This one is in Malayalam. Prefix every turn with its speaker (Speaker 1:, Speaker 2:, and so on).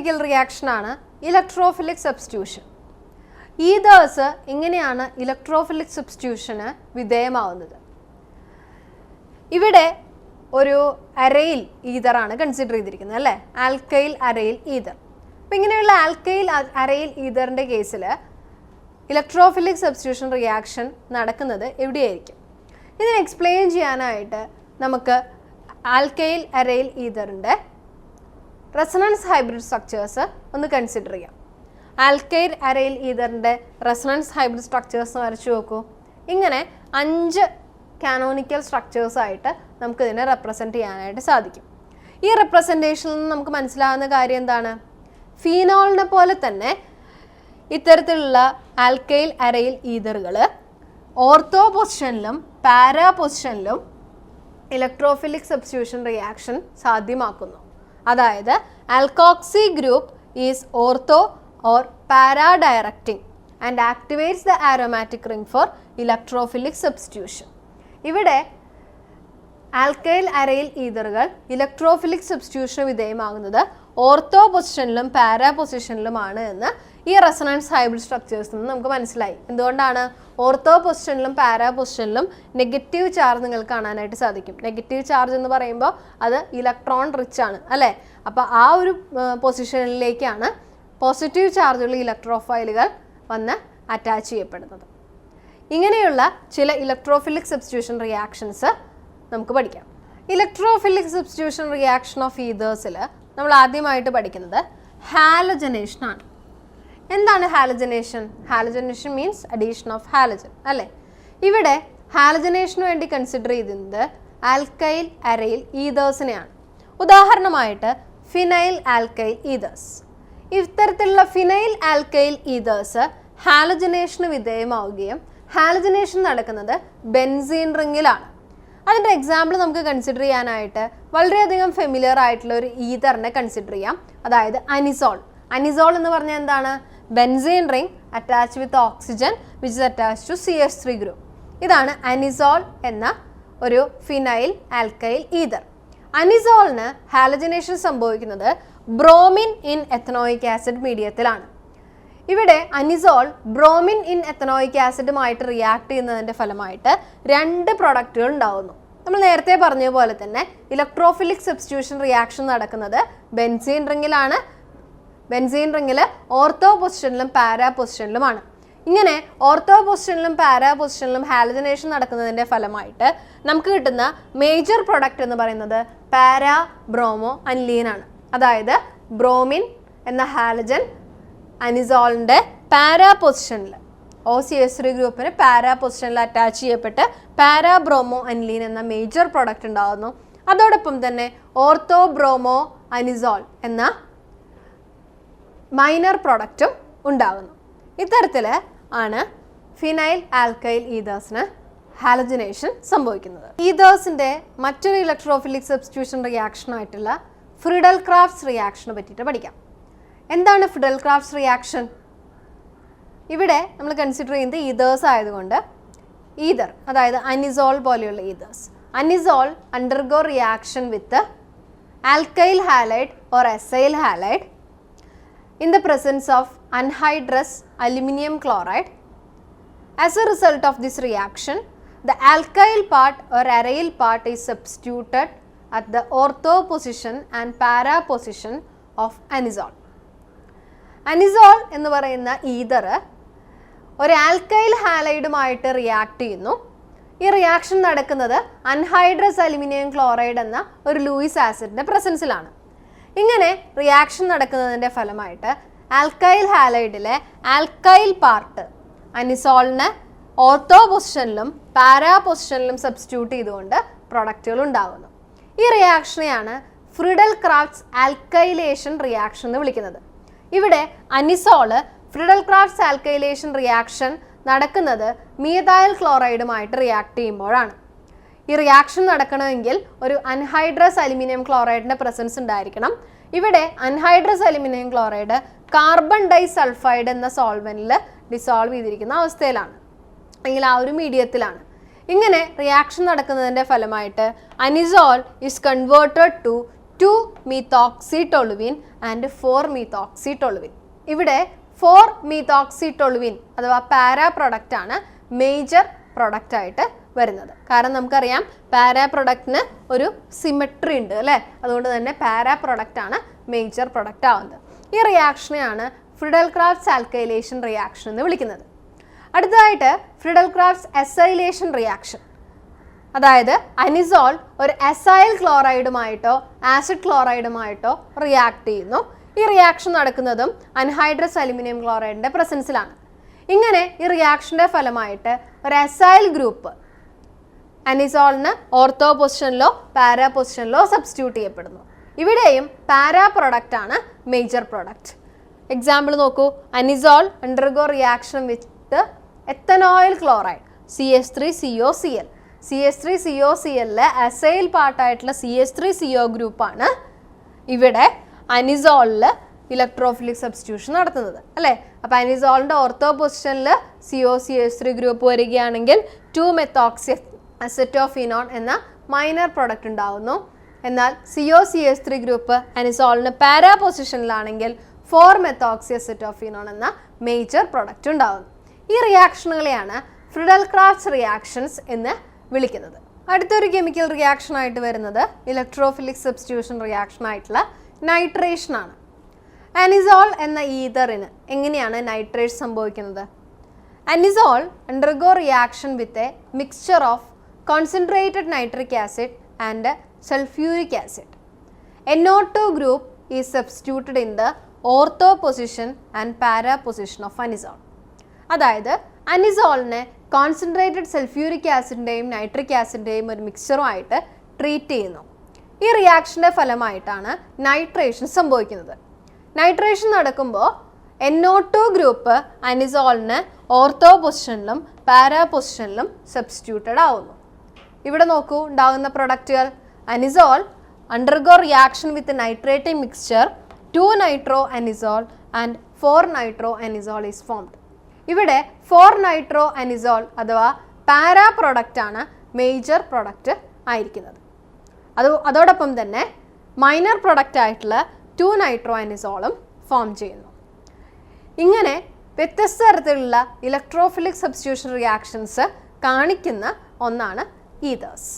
Speaker 1: കെമിക്കൽ റിയാക്ഷനാണ് ഇലക്ട്രോഫിലിക് സബ്സ്റ്റിറ്റ്യൂഷൻ. ഈതേഴ്സ് ഇങ്ങനെയാണ് ഇലക്ട്രോഫിലിക് സബ്സ്റ്റിറ്റ്യൂഷന് വിധേയമാവുന്നത്. ഇവിടെ ഒരു അരയിൽ ഈതറാണ് കൺസിഡർ ചെയ്തിരിക്കുന്നത് അല്ലേ, ആൽക്കൈൽ അരയിൽ ഈതർ. അപ്പം ഇങ്ങനെയുള്ള ആൽക്കൈൽ അരയിൽ ഈതറിൻ്റെ കേസിൽ ഇലക്ട്രോഫിലിക് സബ്സ്റ്റിറ്റ്യൂഷൻ റിയാക്ഷൻ നടക്കുന്നത് എവിടെയായിരിക്കും? ഇതിനെ എക്സ്പ്ലെയിൻ ചെയ്യാനായിട്ട് നമുക്ക് ആൽക്കൈൽ അരയിൽ ഈതറിൻ്റെ റെസണൻസ് ഹൈബ്രിഡ് സ്ട്രക്ചേഴ്സ് ഒന്ന് കൺസിഡർ ചെയ്യാം. ആൽക്കൈൽ അരയിൽ ഈതറിൻ്റെ റെസണൻസ് ഹൈബ്രിഡ് സ്ട്രക്ചേഴ്സ് വരച്ചു നോക്കൂ. ഇങ്ങനെ 5 കാനോണിക്കൽ സ്ട്രക്ചേഴ്സായിട്ട് നമുക്കിതിനെ റെപ്രസെൻറ്റ് ചെയ്യാനായിട്ട് സാധിക്കും. ഈ റെപ്രസെൻറ്റേഷനിൽ നിന്ന് നമുക്ക് മനസ്സിലാകുന്ന കാര്യം എന്താണ്? ഫീനോളിനെ പോലെ തന്നെ ഇത്തരത്തിലുള്ള ആൽക്കൈൽ അരയിൽ ഈതറുകൾ ഓർത്തോ പൊസിഷനിലും പാരാ പൊസിഷനിലും ഇലക്ട്രോഫിലിക് സബ്സ്റ്റിറ്റ്യൂഷൻ റിയാക്ഷൻ സാധ്യമാക്കുന്നു. അതായത് alkoxy group is ortho or para directing and activates the aromatic ring for electrophilic substitution. ഇവിടെ ആൽക്കൈൽ അരയിൽ ഈതറുകൾ ഇലക്ട്രോഫിലിക് സബ്സ്റ്റിറ്റ്യൂഷന് വിധേയമാകുന്നത് ഓർത്തോ പൊസിഷനിലും പാരാ പൊസിഷനിലുമാണ് എന്ന് ഈ റെസണൻസ് ഹൈബ്രിഡ് സ്ട്രക്ചേഴ്സിൽ നിന്ന് നമുക്ക് മനസ്സിലായി. എന്തുകൊണ്ടാണ്? ഓർത്തോ പൊസിഷനിലും പാരാ പൊസിഷനിലും നെഗറ്റീവ് ചാർജ് നിങ്ങൾക്ക് കാണാനായിട്ട് സാധിക്കും. നെഗറ്റീവ് ചാർജ് എന്ന് പറയുമ്പോൾ അത് ഇലക്ട്രോൺ റിച്ച് ആണ് അല്ലേ. അപ്പോൾ ആ ഒരു പൊസിഷനിലേക്കാണ് പോസിറ്റീവ് ചാർജുള്ള ഇലക്ട്രോഫൈലുകൾ വന്ന് അറ്റാച്ച് ചെയ്യപ്പെടുന്നത്. ഇങ്ങനെയുള്ള ചില ഇലക്ട്രോഫിലിക് സബ്സ്റ്റിറ്റ്യൂഷൻ റിയാക്ഷൻസ് നമുക്ക് പഠിക്കാം. ഇലക്ട്രോഫിലിക് സബ്സ്റ്റിറ്റ്യൂഷൻ റിയാക്ഷൻ ഓഫ് ഈതേഴ്സിൽ നമ്മൾ ആദ്യമായിട്ട് പഠിക്കുന്നത് ഹാലജനേഷൻ ആണ്. എന്താണ് halogenation? Halogenation means addition of halogen അല്ലേ. ഇവിടെ ഹാലജനേഷന് വേണ്ടി കൺസിഡർ ചെയ്യുന്നത് ആൽക്കൈൽ അരയിൽ ഈതേഴ്സിനെയാണ്. ഉദാഹരണമായിട്ട് ഫിനൈൽ ആൽക്കൈൽ ഈതേഴ്സ്. ഇത്തരത്തിലുള്ള ഫിനൈൽ ആൽക്കൈൽ ഈതേഴ്സ് ഹാലജനേഷന് വിധേയമാവുകയും ഹാലജനേഷൻ നടക്കുന്നത് ബെൻസീൻ റിങ്ങിലാണ്. അതിൻ്റെ എക്സാമ്പിൾ നമുക്ക് കൺസിഡർ ചെയ്യാനായിട്ട് വളരെയധികം ഫെമിലിയർ ആയിട്ടുള്ള ഒരു ഈതറിനെ കൺസിഡർ ചെയ്യാം. അതായത് അനിസോൾ. അനിസോൾ എന്ന് പറഞ്ഞാൽ എന്താണ്? Benzene ring attach with oxygen which is attach to CH3 group. ഇതാണ് അനിസോൾ എന്ന ഒരു ഫിനൈൽ ആൽക്കൈൽ ഈതർ. അനിസോളിന് ഹാലജനേഷൻ സംഭവിക്കുന്നത് ബ്രോമിൻ ഇൻ എത്തനോയിക് ആസിഡ് മീഡിയത്തിലാണ്. ഇവിടെ അനിസോൾ ബ്രോമിൻ ഇൻ എത്തനോയിക് ആസിഡുമായിട്ട് റിയാക്ട് ചെയ്യുന്നതിൻ്റെ ഫലമായിട്ട് 2 പ്രൊഡക്റ്റുകൾ ഉണ്ടാകുന്നു. നമ്മൾ നേരത്തെ പറഞ്ഞ പോലെ തന്നെ ഇലക്ട്രോഫിലിക് സബ്സ്റ്റിറ്റ്യൂഷൻ റിയാക്ഷൻ നടക്കുന്നത് ബെൻസീൻ റിങ്ങിലാണ്. ബെൻസീൻ റിങ്ങിൽ ഓർത്തോ പൊസിഷനിലും പാരാ പൊസിഷനിലുമാണ്. ഇങ്ങനെ ഓർത്തോ പൊസിഷനിലും പാരാ പൊസിഷനിലും ഹാലജനേഷൻ നടക്കുന്നതിൻ്റെ ഫലമായിട്ട് നമുക്ക് കിട്ടുന്ന മേജർ പ്രൊഡക്റ്റ് എന്ന് പറയുന്നത് പാരാ ബ്രോമോ അനിലീനാണ്. അതായത് ബ്രോമിൻ എന്ന ഹാലജൻ അനിസോളിൻ്റെ പാരാ പൊസിഷനിൽ OCH3 ഗ്രൂപ്പിന് പാരാ പൊസിഷനിൽ അറ്റാച്ച് ചെയ്യപ്പെട്ട് പാരാ ബ്രോമോ അനിലീൻ എന്ന മേജർ പ്രൊഡക്റ്റ് ഉണ്ടാകുന്നു. അതോടൊപ്പം തന്നെ ഓർത്തോ ബ്രോമോ അനിസോൾ എന്ന മൈനർ പ്രൊഡക്റ്റും ഉണ്ടാകുന്നു. ഇത്തരത്തിൽ ആണ് ഫിനൈൽ ആൽക്കൈൽ ഈതേഴ്സിന് ഹാലജനേഷൻ സംഭവിക്കുന്നത്. ഈതേഴ്സിൻ്റെ മറ്റൊരു ഇലക്ട്രോഫിലിക് സബ്സ്റ്റിറ്റ്യൂഷൻ റിയാക്ഷൻ ആയിട്ടുള്ള ഫ്രിഡൽ ക്രാഫ്റ്റ്സ് റിയാക്ഷനെ പറ്റിയിട്ട് പഠിക്കാം. എന്താണ് ഫ്രിഡൽ ക്രാഫ്റ്റ്സ് റിയാക്ഷൻ? ഇവിടെ നമ്മൾ കൺസിഡർ ചെയ്യുന്നത് ഈതേഴ്സ് ആയതുകൊണ്ട് ഈതർ അതായത് അനിസോൾ പോലെയുള്ള ethers. Anisole undergo reaction with alkyl halide or acyl halide in the presence of anhydrous aluminum chloride. As a result of this reaction, the alkyl part or aryl part is substituted at the ortho position and para position of anisole. Anisole എന്ന് പറയുന്ന ഈതർ ഒരു ആൽക്കൈൽ ഹാലൈഡുമായിട്ട് റിയാക്ട് ചെയ്യുന്നു. ഈ റിയാക്ഷൻ നടക്കുന്നത് അൺഹൈഡ്രസ് അലുമിനിയം ക്ലോറൈഡ് എന്ന ഒരു ലൂയിസ് ആസിഡിൻ്റെ പ്രസൻസിലാണ്. ഇങ്ങനെ റിയാക്ഷൻ നടക്കുന്നതിൻ്റെ ഫലമായിട്ട് ആൽക്കൈൽ ഹാലൈഡിലെ ആൽക്കൈൽ പാർട്ട് അനിസോളിനെ ഓർത്തോ പൊസിഷനിലും പാരാ പൊസിഷനിലും സബ്സ്റ്റിറ്റ്യൂട്ട് ചെയ്തുകൊണ്ട് പ്രൊഡക്റ്റുകൾ ഉണ്ടാകുന്നു. ഈ റിയാക്ഷനെയാണ് ഫ്രിഡൽ ക്രാഫ്റ്റ്സ് ആൽക്കൈലേഷൻ റിയാക്ഷൻ എന്ന് വിളിക്കുന്നത്. ഇവിടെ anisole Friedel Crafts alkylation reaction നടക്കുന്നത് മീഥൈൽ ക്ലോറൈഡുമായിട്ട് റിയാക്ട് ചെയ്യുമ്പോഴാണ്. ഈ റിയാക്ഷൻ നടക്കണമെങ്കിൽ ഒരു അൺഹൈഡ്രസ് അലുമിനിയം ക്ലോറൈഡിൻ്റെ പ്രസൻസ് ഉണ്ടായിരിക്കണം. ഇവിടെ anhydrous aluminium chloride carbon disulphide എന്ന സോൾവെന്റിൽ ഡിസോൾവ് ചെയ്തിരിക്കുന്ന അവസ്ഥയിലാണ്, അല്ലെങ്കിൽ ആ ഒരു മീഡിയത്തിലാണ്. ഇങ്ങനെ റിയാക്ഷൻ നടക്കുന്നതിൻ്റെ ഫലമായിട്ട് anisole is converted to 2-methoxytoluene and 4-methoxytoluene. ഇവിടെ 4-methoxytoluene അഥവാ പാരാ പ്രൊഡക്റ്റ് ആണ് മേജർ പ്രൊഡക്റ്റ് ആയിട്ട് വരുന്നത്. കാരണം നമുക്കറിയാം പാരാ പ്രൊഡക്റ്റിന് ഒരു സിമെട്രി ഉണ്ട് അല്ലേ, അതുകൊണ്ട് തന്നെ പാരാ പ്രൊഡക്റ്റ് ആണ് മേജർ പ്രൊഡക്റ്റ് ആവുന്നത്. ഈ റിയാക്ഷനെയാണ് ഫ്രിഡൽ-ക്രാഫ്റ്റ്സ് ആൽക്കൈലേഷൻ റിയാക്ഷൻ എന്ന് വിളിക്കുന്നത്. അടുത്തതായിട്ട് ഫ്രിഡൽ-ക്രാഫ്റ്റ്സ് എസൈലേഷൻ റിയാക്ഷൻ, അതായത് അനിസോൾ ഒരു എസൈൽ ക്ലോറൈഡുമായിട്ടോ ആസിഡ് ക്ലോറൈഡുമായിട്ടോ റിയാക്ട് ചെയ്യുന്നു. ഈ റിയാക്ഷൻ നടക്കുന്നതും അൻഹൈഡ്രസ് അലുമിനിയം ക്ലോറൈഡിന്റെ പ്രസൻസിലാണ്. ഇങ്ങനെ ഈ റിയാക്ഷന്റെ ഫലമായിട്ട് ഒരു എസൈൽ ഗ്രൂപ്പ് അനിസോളിന് ഓർത്തോ പൊസിഷനിലോ പാരാ പൊസിഷനിലോ സബ്സ്റ്റിറ്റ്യൂട്ട് ചെയ്യപ്പെടുന്നു. ഇവിടെയും പാരാ പ്രൊഡക്റ്റ് ആണ് മേജർ പ്രൊഡക്റ്റ്. എക്സാമ്പിൾ നോക്കൂ, anisole undergo reaction with ethanoyl chloride CH3COCl. CH3COCl acyl പാർട്ടായിട്ടുള്ള CH3CO ഗ്രൂപ്പാണ് ഇവിടെ അനിസോളിൽ ഇലക്ട്രോഫിലിക് സബ്സ്റ്റിറ്റ്യൂഷൻ നടത്തുന്നത് അല്ലേ. അപ്പോൾ അനിസോളിൻ്റെ ഓർത്തോ പൊസിഷനിൽ COCH3 ഗ്രൂപ്പ് വരികയാണെങ്കിൽ 2-methoxyacetophenone എന്ന മൈനർ പ്രൊഡക്റ്റ് ഉണ്ടാവുന്നു. എന്നാൽ COCH3 ഗ്രൂപ്പ് അനിസോളിന് പാരാ പൊസിഷനിലാണെങ്കിൽ 4-methoxyacetophenone എന്ന മേജർ പ്രൊഡക്റ്റ് ഉണ്ടാവുന്നു. ഈ റിയാക്ഷനുകളെയാണ് ഫ്രിഡൽ-ക്രാഫ്റ്റ്സ് റിയാക്ഷൻസ് എന്ന് വിളിക്കുന്നത്. അടുത്തൊരു കെമിക്കൽ റിയാക്ഷൻ ആയിട്ട് വരുന്നത് ഇലക്ട്രോഫിലിക് സബ്സ്റ്റിറ്റ്യൂഷൻ റിയാക്ഷൻ ആയിട്ടുള്ള നൈട്രേഷൻ ആണ്. അനിസോൾ എന്ന ഈതറിന് എങ്ങനെയാണ് നൈട്രേറ്റ് സംഭവിക്കുന്നത്? Anisole undergo reaction with a mixture of concentrated nitric acid and sulphuric acid. NO2 group is substituted in the ortho position and para position of anisole. അതായത് അനിസോളിനെ കോൺസെൻട്രേറ്റഡ് സൾഫ്യൂരിക് ആസിഡിൻ്റെയും നൈട്രിക് ആസിഡിൻ്റെയും ഒരു മിക്സ്ചറുമായിട്ട് ട്രീറ്റ് ചെയ്യുന്നു. ഈ റിയാക്ഷൻ്റെ ഫലമായിട്ടാണ് നൈട്രേഷൻ സംഭവിക്കുന്നത്. നൈട്രേഷൻ നടക്കുമ്പോൾ NO2 ഗ്രൂപ്പ് അനിസോളിന് ഓർത്തോ പൊസിഷനിലും പാരാ പൊസിഷനിലും സബ്സ്റ്റിറ്റ്യൂട്ടഡ് ആവുന്നു. ഇവിടെ നോക്കൂ, ഉണ്ടാകുന്ന പ്രൊഡക്റ്റുകൾ anisole undergo reaction with the nitrating mixture 2-nitroanisole and 4-nitroanisole is formed. ഇവിടെ 4-nitroanisole അഥവാ പാരാ പ്രൊഡക്റ്റ് ആണ് മേജർ പ്രൊഡക്റ്റ് ആയിരിക്കുന്നത്. അതോടൊപ്പം തന്നെ മൈനർ പ്രൊഡക്റ്റ് ആയിട്ടുള്ള 2-nitroanisoleും ഫോം ചെയ്യുന്നു. ഇങ്ങനെ വ്യത്യസ്ത തരത്തിലുള്ള ഇലക്ട്രോഫിലിക് സബ്സ്റ്റിറ്റ്യൂഷൻ റിയാക്ഷൻസ് കാണിക്കുന്ന ഒന്നാണ് ഈതേഴ്സ്.